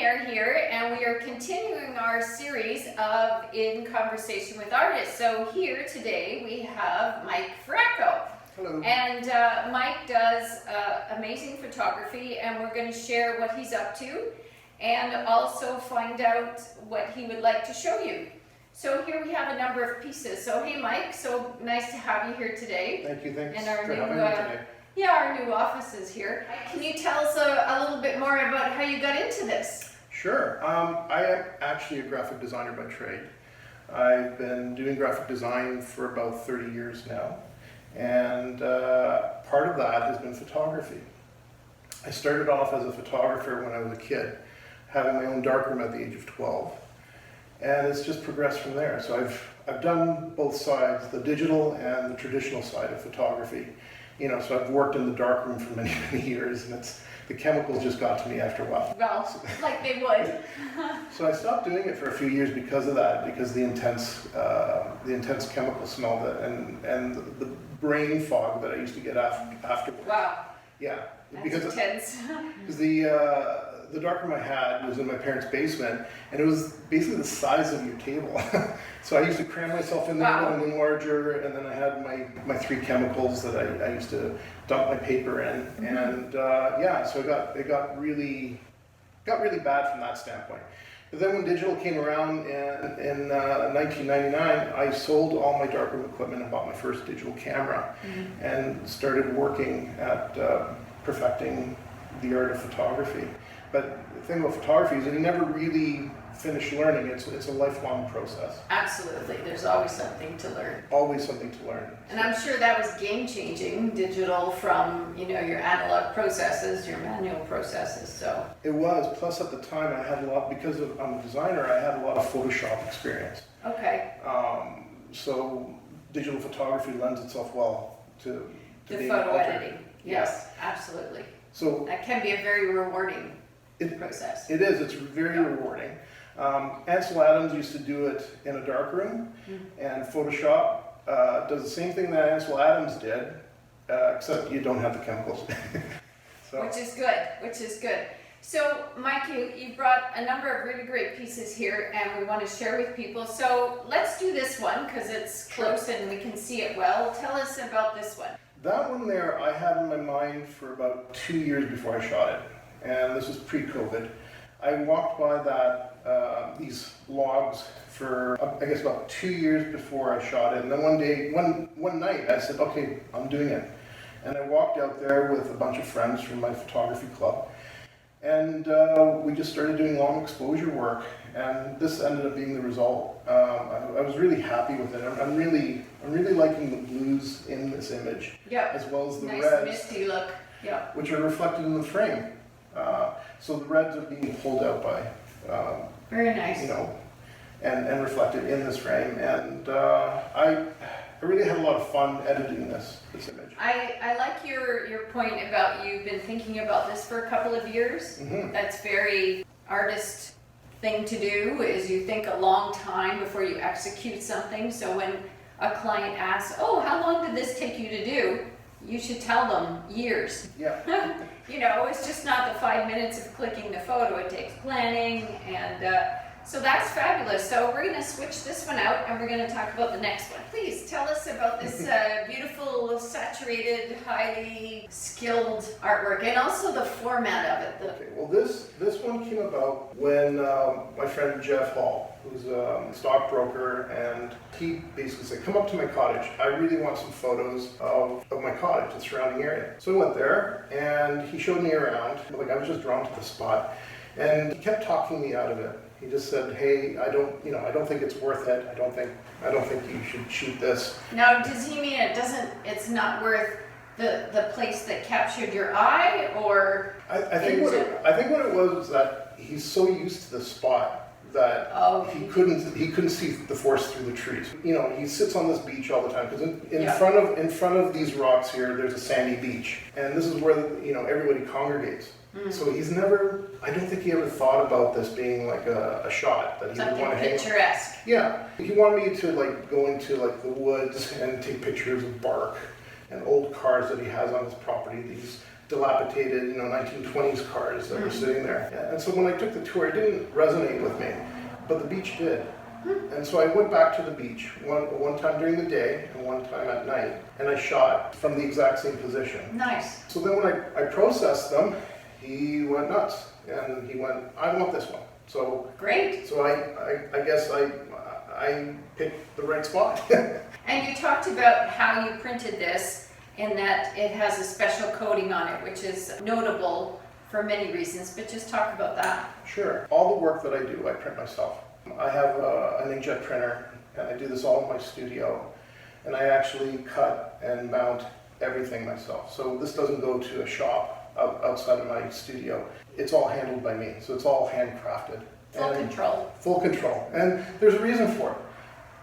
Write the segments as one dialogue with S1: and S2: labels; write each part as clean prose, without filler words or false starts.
S1: Mayor here, and we are continuing our series of In Conversation with Artists. So here today we have Mike Feraco.
S2: Hello.
S1: And Mike does amazing photography, and we're going to share what he's up to and also find out what he would like to show you. So here we have a number of pieces. So hey Mike, so nice to have you here today.
S2: Thank you, thanks
S1: And our
S2: for
S1: new,
S2: having me today.
S1: Yeah, our new offices here. Can you tell us a little bit more about how you got into this?
S2: Sure. I am actually a graphic designer by trade. I've been doing graphic design for about 30 years now, and part of that has been photography. I started off as a photographer when I was a kid, having my own darkroom at the age of 12, and it's just progressed from there. So I've done both sides, the digital and the traditional side of photography. You know, so I've worked in the darkroom for many, many years, and the chemicals just got to me after a while.
S1: Well, like they would.
S2: So I stopped doing it for a few years because of that, because the intense chemical smell and the brain fog that I used to get afterwards.
S1: Wow.
S2: Yeah.
S1: That's intense.
S2: Because the darkroom I had was in my parents' basement, and it was basically the size of your table. So I used to cram myself in there a little bit larger, and then I had my three chemicals that I used to dump my paper in, and yeah, so it got really bad from that standpoint. But then when digital came around in 1999, I sold all my darkroom equipment and bought my first digital camera, and started working at perfecting the art of photography. But the thing about photography is that you never really finish learning. It's a lifelong process.
S1: Absolutely. There's always something to learn.
S2: Always something to learn.
S1: And I'm sure that was game-changing, digital from, you know, your analog processes, your manual processes, so.
S2: It was. Plus at the time I had a lot, because I'm a designer, I had a lot of Photoshop experience.
S1: Okay.
S2: So digital photography lends itself well to
S1: The
S2: being
S1: photo
S2: altered.
S1: editing. Yes, absolutely.
S2: So
S1: That can be a very rewarding process.
S2: it is. It's very rewarding. Ansel Adams used to do it in a darkroom, and Photoshop does the same thing that Ansel Adams did, except you don't have the chemicals. So.
S1: Which is good. So Mike, you brought a number of really great pieces here, and we want to share with people. So let's do this one because it's close and we can see it well. Tell us about this one.
S2: That one there I had in my mind for about 2 years before I shot it, and this was pre-COVID. I walked by these logs for I guess about 2 years before I shot it, and then one night I said, okay, I'm doing it. And I walked out there with a bunch of friends from my photography club, and we just started doing long exposure work, and this ended up being the result. I was really happy with it. I'm really liking the blues in this image, as well as the
S1: nice
S2: reds,
S1: misty look,
S2: which are reflected in the frame. So the reds are being pulled out by,
S1: very nice.
S2: You know, and reflected in this frame, and I really had a lot of fun editing this image.
S1: I like your point about you've been thinking about this for a couple of years. That's very artist thing to do, is you think a long time before you execute something. So when a client asks, oh, how long did this take you to do? You should tell them years.
S2: Yeah.
S1: You know, it's just not the 5 minutes of clicking the photo. It takes planning, and so that's fabulous. So we're going to switch this one out, and we're going to talk about the next one. Please tell us about this beautiful, saturated, highly skilled artwork, and also the format of it.
S2: Okay, well this one came about when my friend Jeff Hall, who's a stockbroker, and he basically said, come up to my cottage. I really want some photos of my cottage, the surrounding area. So I went there, and he showed me around. Like, I was just drawn to the spot, and he kept talking me out of it. He just said, hey, I don't think it's worth it. I don't think you should shoot this.
S1: Now, does he mean it's not worth the place that captured your eye, or?
S2: I think what it was that he's so used to the spot that he couldn't see the forest through the trees. You know, he sits on this beach all the time, because in front of these rocks here, there's a sandy beach, and this is where everybody congregates. So he's never, I don't think he ever thought about this being like a shot that he would want to hang.
S1: Something picturesque.
S2: Yeah, he wanted me to like go into like the woods and take pictures of bark and old cars that he has on his property. dilapidated, 1920s cars that were sitting there. And so when I took the tour, it didn't resonate with me, but the beach did. And so I went back to the beach one time during the day and one time at night, and I shot from the exact same position.
S1: Nice.
S2: So then when I processed them, he went nuts, and he went, I want this one. So
S1: great.
S2: So I guess I picked the right spot.
S1: And you talked about how you printed this and that it has a special coating on it, which is notable for many reasons, but just talk about that.
S2: Sure. All the work that I do, I print myself. I have an inkjet printer, and I do this all in my studio, and I actually cut and mount everything myself. So this doesn't go to a shop outside of my studio. It's all handled by me, so it's all handcrafted.
S1: Full control.
S2: Full control. And there's a reason for it.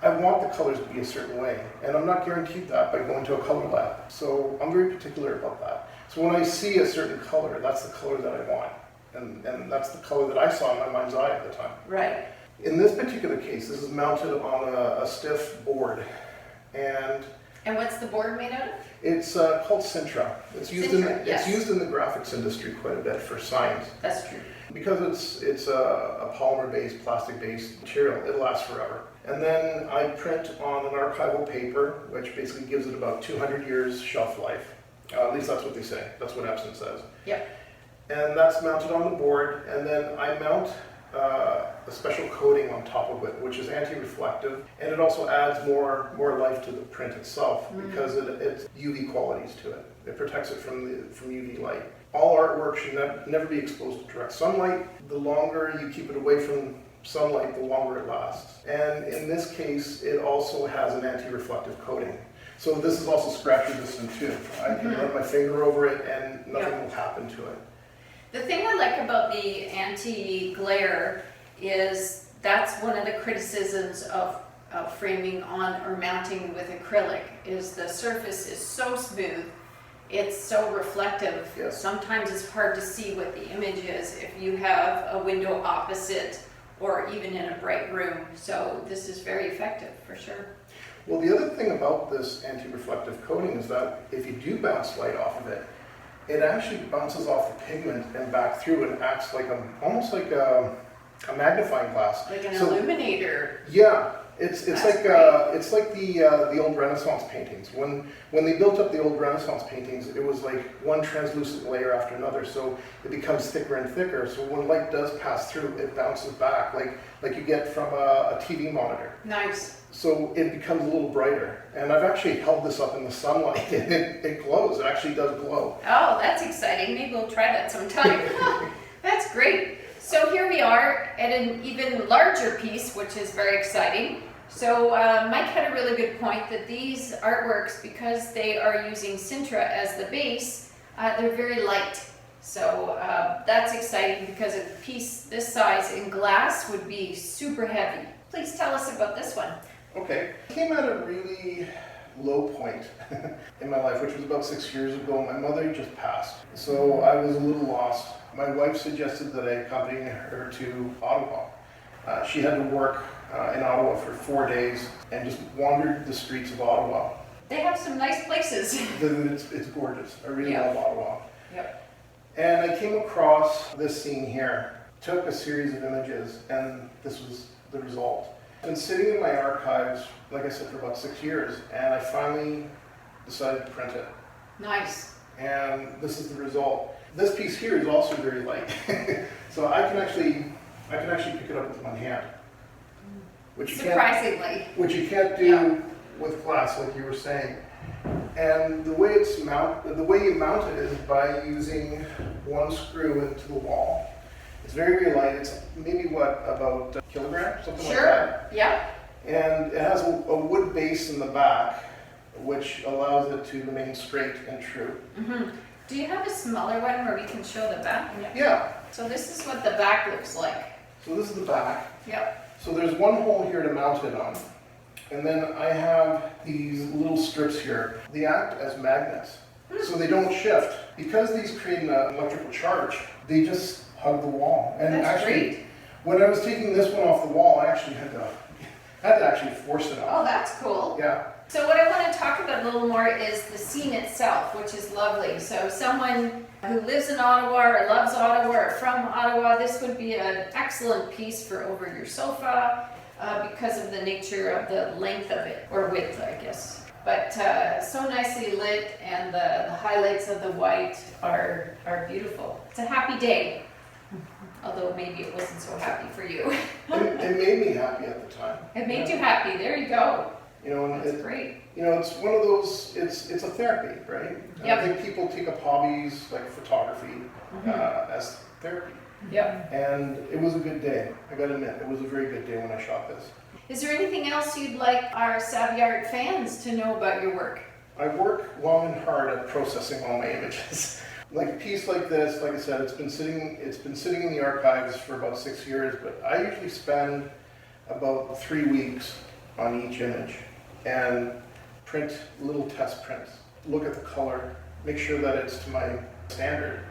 S2: I want the colors to be a certain way, and I'm not guaranteed that by going to a color lab. So I'm very particular about that. So when I see a certain color, that's the color that I want. And that's the color that I saw in my mind's eye at the time.
S1: Right.
S2: In this particular case, this is mounted on a stiff board. And
S1: what's the board made out of?
S2: it's called Sintra. It's used
S1: yes.
S2: It's used in the graphics industry quite a bit for signs.
S1: That's true.
S2: Because it's a polymer-based, plastic-based material, it lasts forever. And then I print on an archival paper, which basically gives it about 200 years shelf life. At least that's what they say. That's what Epson says.
S1: Yep.
S2: And that's mounted on the board, and then I mount a special coating on top of it, which is anti-reflective, and it also adds more life to the print itself because it's UV qualities to it. It protects it from UV light. All artwork should never be exposed to direct sunlight. The longer you keep it away from sunlight, the longer it lasts. And in this case, it also has an anti-reflective coating. So this is also scratch resistant too. I can run my finger over it and nothing will happen to it.
S1: The thing I like about the anti-glare is that's one of the criticisms of framing on or mounting with acrylic is the surface is so smooth, it's so reflective.
S2: Yes.
S1: Sometimes it's hard to see what the image is if you have a window opposite or even in a bright room. So this is very effective for sure.
S2: Well, the other thing about this anti-reflective coating is that if you do bounce light off of it, it actually bounces off the pigment and back through and acts like almost like a magnifying glass.
S1: Like an illuminator.
S2: Yeah, it's like the old Renaissance paintings. When they built up the old Renaissance paintings, it was like one translucent layer after another, so it becomes thicker and thicker. So when light does pass through, it bounces back like you get from a TV monitor.
S1: Nice.
S2: So it becomes a little brighter. And I've actually held this up in the sunlight and it glows. It actually does glow.
S1: Oh, that's exciting. Maybe we'll try that sometime. That's great. So here we are at an even larger piece, which is very exciting. So Mike had a really good point that these artworks, because they are using Sintra as the base, they're very light. So that's exciting because a piece this size in glass would be super heavy. Please tell us about this one.
S2: Okay. I came at a really low point in my life, which was about 6 years ago. My mother just passed, so I was a little lost. My wife suggested that I accompany her to Ottawa. She had to work in Ottawa for 4 days and just wandered the streets of Ottawa.
S1: They have some nice places.
S2: It's gorgeous. I really love Ottawa.
S1: Yep.
S2: And I came across this scene here, took a series of images, and this was the result. I've been sitting in my archives, like I said, for about 6 years, and I finally decided to print it.
S1: Nice.
S2: And this is the result. This piece here is also very light, so I can actually pick it up with one hand, which you can't do with glass, like you were saying. And the way you mount it is by using one screw into the wall. It's very, very light. It's maybe about a kilogram, something like that.
S1: Sure. Yeah.
S2: And it has a wood base in the back, which allows it to remain straight and true.
S1: Mm-hmm. Do you have a smaller one where we can show the back?
S2: Yeah.
S1: So this is what the back looks like.
S2: So this is the back.
S1: Yep.
S2: So there's one hole here to mount it on. And then I have these little strips here. They act as magnets, so they don't shift. Because these create an electrical charge, they just hug the wall. And
S1: that's
S2: actually,
S1: great.
S2: When I was taking this one off the wall, I actually had to force it out.
S1: Oh, that's cool.
S2: Yeah.
S1: So what I want to talk about a little more is the scene itself, which is lovely. So someone who lives in Ottawa or loves Ottawa or from Ottawa, this would be an excellent piece for over your sofa because of the nature of the length of it, or width, I guess. But so nicely lit, and the highlights of the white are beautiful. It's a happy day, although maybe it wasn't so happy for you.
S2: It made me happy at the time.
S1: It made you happy. There you go.
S2: You know, and
S1: That's great.
S2: You know, it's one of those. It's a therapy, right?
S1: Yep.
S2: I think people take up hobbies like photography as therapy.
S1: Yep.
S2: And it was a good day. I got to admit, it was a very good day when I shot this.
S1: Is there anything else you'd like our Savvy Art fans to know about your work?
S2: I work long and hard at processing all my images. Like a piece like this, like I said, it's been sitting in the archives for about 6 years, but I usually spend about 3 weeks on each image and print little test prints, look at the color, make sure that it's to my standard.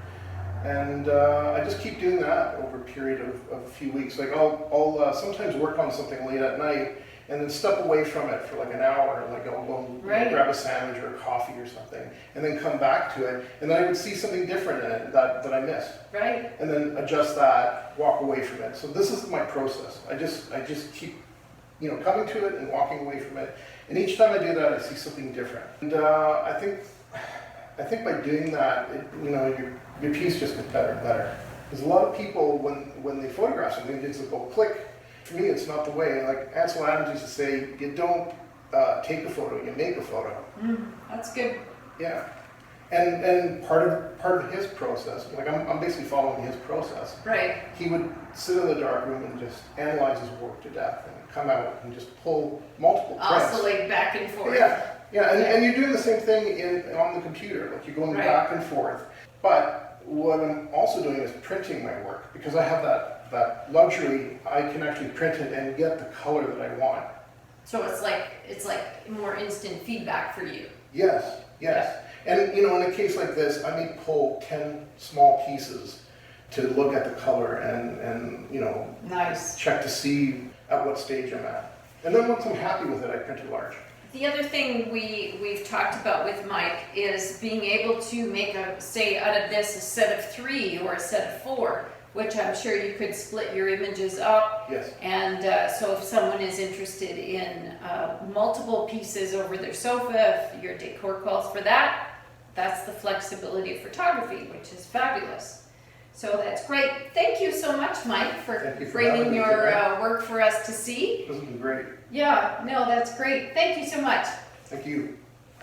S2: And I just keep doing that over a period of a few weeks. Like I'll sometimes work on something late at night and then step away from it for like an hour. Like I'll go and grab a sandwich or a coffee or something, and then come back to it, and then I would see something different in it that I missed.
S1: Right.
S2: And then adjust that, walk away from it. So this is my process. I just keep, you know, coming to it and walking away from it. And each time I do that, I see something different. And I think by doing that, you know, your piece just gets better and better. There's a lot of people, when they photograph something, they just go click. For me, it's not the way. Like Ansel Adams used to say, you don't take a photo, you make a photo.
S1: That's good.
S2: Yeah. And part of his process, like I'm basically following his process.
S1: Right.
S2: He would sit in the dark room and just analyze his work to death and come out and just pull multiple prints.
S1: Oscillate back and forth.
S2: Yeah, and you're doing the same thing on the computer, like you're going back and forth. But what I'm also doing is printing my work, because I have that luxury. I can actually print it and get the color that I want.
S1: So it's like more instant feedback for you.
S2: Yes. And you know, in a case like this, I may pull 10 small pieces to look at the color and you know, check to see at what stage I'm at. And then once I'm happy with it, I print it large.
S1: The other thing we've talked about with Mike is being able to make say out of this a set of 3 or a set of 4, which I'm sure you could split your images up.
S2: Yes.
S1: And so if someone is interested in multiple pieces over their sofa, if your decor calls for that, that's the flexibility of photography, which is fabulous. So that's great. Thank you so much, Mike, for bringing your work for us to see.
S2: This has been great.
S1: Yeah, no, that's great. Thank you so much.
S2: Thank you.